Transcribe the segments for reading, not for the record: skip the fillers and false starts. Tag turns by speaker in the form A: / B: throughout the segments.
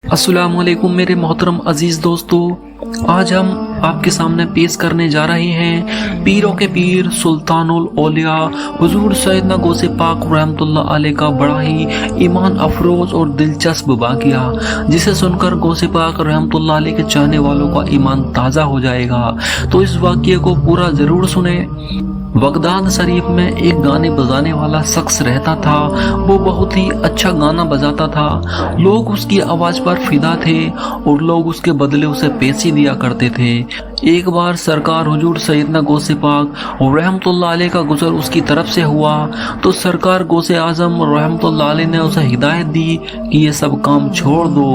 A: السلام علیکم میرے محترم عزیز دوستو، آج ہم آپ کے سامنے پیش کرنے جا رہے ہیں پیروں کے پیر سلطان الاولیاء حضور سیدنا غوث پاک رحمت اللہ علیہ کا بڑا ہی ایمان افروز اور دلچسپ واقعہ، جسے سن کر غوث پاک رحمت اللہ علیہ کے چاہنے والوں کا ایمان تازہ ہو جائے گا۔ تو اس واقعے کو پورا ضرور سنیں۔ بغداد شریف میں ایک گانے بجانے والا شخص رہتا تھا۔ وہ بہت ہی اچھا گانا بجاتا تھا، لوگ اس کی آواز پر فدا تھے اور لوگ اس کے بدلے اسے پیسے دیا کرتے تھے۔ ایک بار سرکار حضور سیدنا غوث پاک رحمت اللہ علیہ کا گزر اس کی طرف سے ہوا تو سرکار غوث اعظم رحمت اللہ علیہ نے اسے ہدایت دی کہ یہ سب کام چھوڑ دو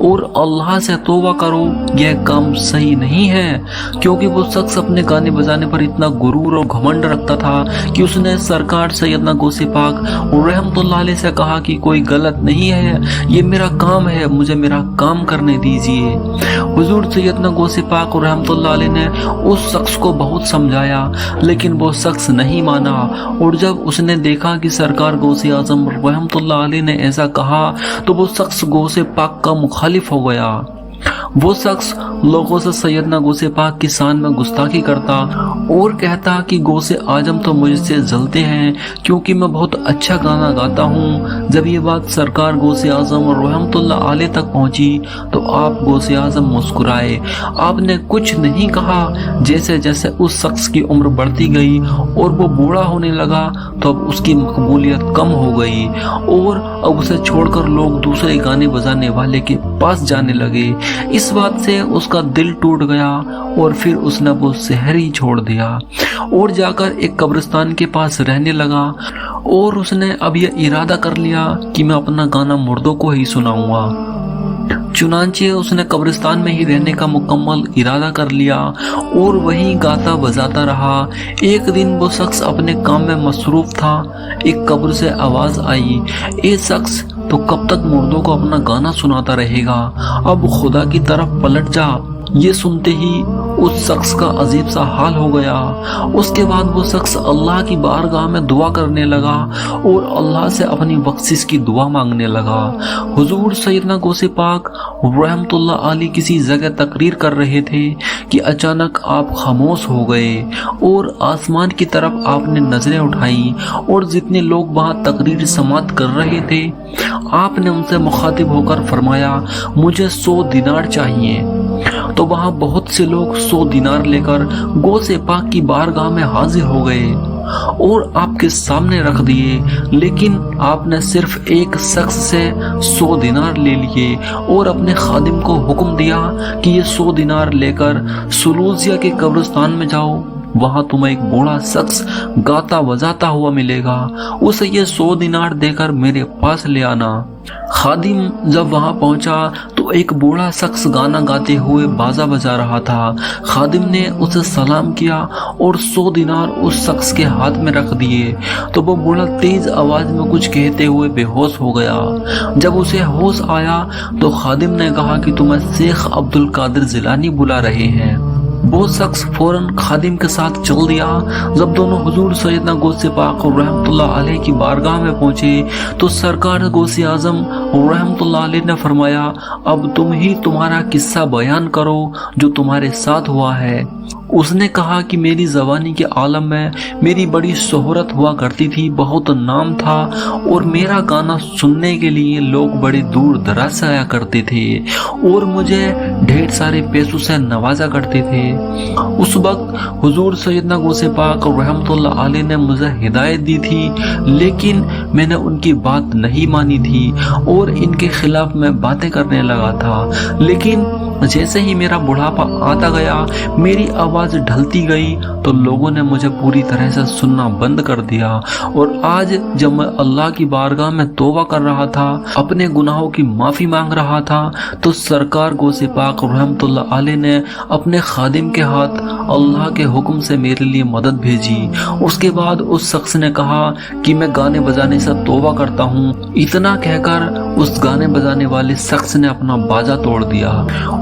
A: اور اللہ سے توبہ کرو، یہ کام صحیح نہیں ہے، کیونکہ وہ شخص اپنے گانے بجانے پر اتنا غرور اور گھمنڈ رکھتا تھا کہ اس نے سرکار سیدنا غوث پاک رحمت اللہ علیہ سے کہا کہ کوئی غلط نہیں ہے، یہ میرا کام ہے، مجھے میرا کام کرنے دیجیے۔ حضور سیدنا غوث پاک رحمت اللہ علیہ نے اس شخص کو بہت سمجھایا، لیکن وہ شخص نہیں مانا، اور جب اس نے دیکھا کہ سرکار غوث اعظم رحمت اللہ علیہ نے ایسا کہا تو وہ شخص غوث پاک کا مخالف ہو گیا۔ وہ شخص لوگوں سے سیدنا غوث پاک کی شان میں گستاخی کرتا اور کہتا کہ غوث اعظم تو مجھ سے جلتے ہیں کیونکہ میں بہت اچھا گانا گاتا ہوں۔ جب یہ بات سرکار غوث اعظم رحمت اللہ علیہ تک پہنچی تو آپ غوث اعظم مسکرائے، آپ نے کچھ نہیں کہا۔ جیسے جیسے اس شخص کی عمر بڑھتی گئی اور وہ بوڑھا ہونے لگا تو اب اس کی مقبولیت کم ہو گئی اور اب اسے چھوڑ کر لوگ دوسرے گانے بجانے والے کے پاس جانے لگے۔ اس بات سے اس کا دل ٹوٹ گیا اور پھر اس نے وہ شہر ہی چھوڑ دیا اور جا کر ایک قبرستان کے پاس رہنے لگا، اور اس نے اب یہ ارادہ کر لیا کہ میں اپنا گانا مردوں کو ہی سناؤں گا۔ چنانچہ اس نے قبرستان میں ہی رہنے کا مکمل ارادہ کر لیا اور وہیں گاتا بجاتا رہا۔ ایک دن وہ شخص اپنے کام میں مصروف تھا، ایک قبر سے آواز آئی، اے شخص، تو کب تک مردوں کو اپنا گانا سناتا رہے گا؟ اب خدا کی طرف پلٹ جا۔ یہ سنتے ہی اس شخص کا عجیب سا حال ہو گیا۔ اس کے بعد وہ شخص اللہ کی بارگاہ میں دعا کرنے لگا اور اللہ سے اپنی بخشش کی دعا مانگنے لگا۔ حضور سیدنا غوث پاک رحمت اللہ علیہ کسی جگہ تقریر کر رہے تھے کہ اچانک آپ خاموش ہو گئے اور آسمان کی طرف آپ نے نظریں اٹھائیں، اور جتنے لوگ وہاں تقریر سماعت کر رہے تھے آپ نے ان سے مخاطب ہو کر فرمایا، مجھے 100 دینار چاہیے۔ تو وہاں بہت سے لوگ 100 دینار لے کر غوث پاک کی بارگاہ میں حاضر ہو گئے اور آپ کے سامنے رکھ دیے، لیکن آپ نے صرف ایک شخص سے 100 دینار لے لیے اور اپنے خادم کو حکم دیا کہ یہ 100 دینار لے کر سلوزیہ کے قبرستان میں جاؤ، وہاں تمہیں ایک بوڑھا شخص گاتا بجاتا ہوا ملے گا، اسے یہ 100 دینار دے کر میرے پاس لے آنا۔ خادم جب وہاں پہنچا تو ایک بوڑھا شخص گانا گاتے ہوئے بازا بجا رہا تھا۔ خادم نے اسے سلام کیا اور 100 دینار اس شخص کے ہاتھ میں رکھ دیے تو وہ بوڑھا تیز آواز میں کچھ کہتے ہوئے بے ہوش ہو گیا۔ جب اسے ہوش آیا تو خادم نے کہا کہ تمہیں شیخ عبد القادر جیلانی بلا رہے ہیں۔ وہ شخص فوراً خادم کے ساتھ چل دیا۔ جب دونوں حضور سیدنا غوث پاک رحمت اللہ علیہ کی بارگاہ میں پہنچے تو سرکار غوث اعظم رحمت اللہ علیہ نے فرمایا، اب تم ہی تمہارا قصہ بیان کرو جو تمہارے ساتھ ہوا ہے۔ اس نے کہا کہ میری جوانی کے عالم میں میری بڑی شہرت ہوا کرتی تھی، بہت نام تھا اور میرا گانا سننے کے لیے لوگ بڑے دور دراز سے آیا کرتے تھے اور مجھے ڈھیر سارے پیسوں سے نوازا کرتے تھے۔ اس وقت حضور سیدنا غوث پاک رحمت اللہ علیہ نے مجھے ہدایت دی تھی، لیکن میں نے ان کی بات نہیں مانی تھی اور ان کے خلاف میں باتیں کرنے لگا تھا، لیکن جیسے ہی میرا بڑھاپا آتا گیا، میری آواز ڈھلتی گئی تو لوگوں نے مجھے پوری طرح سے سننا بند کر دیا، اور آج جب میں اللہ کی بارگاہ میں توبہ کر رہا تھا، اپنے گناہوں کی معافی مانگ رہا تھا، تو سرکار غوث پاک رحمت اللہ علیہ نے اپنے خادم کے ہاتھ اللہ کے حکم سے میرے لیے مدد بھیجی۔ اس کے بعد اس شخص نے کہا کہ میں گانے بجانے سے توبہ کرتا ہوں۔ اتنا کہہ کر اس گانے بجانے والے شخص نے اپنا باجا توڑ دیا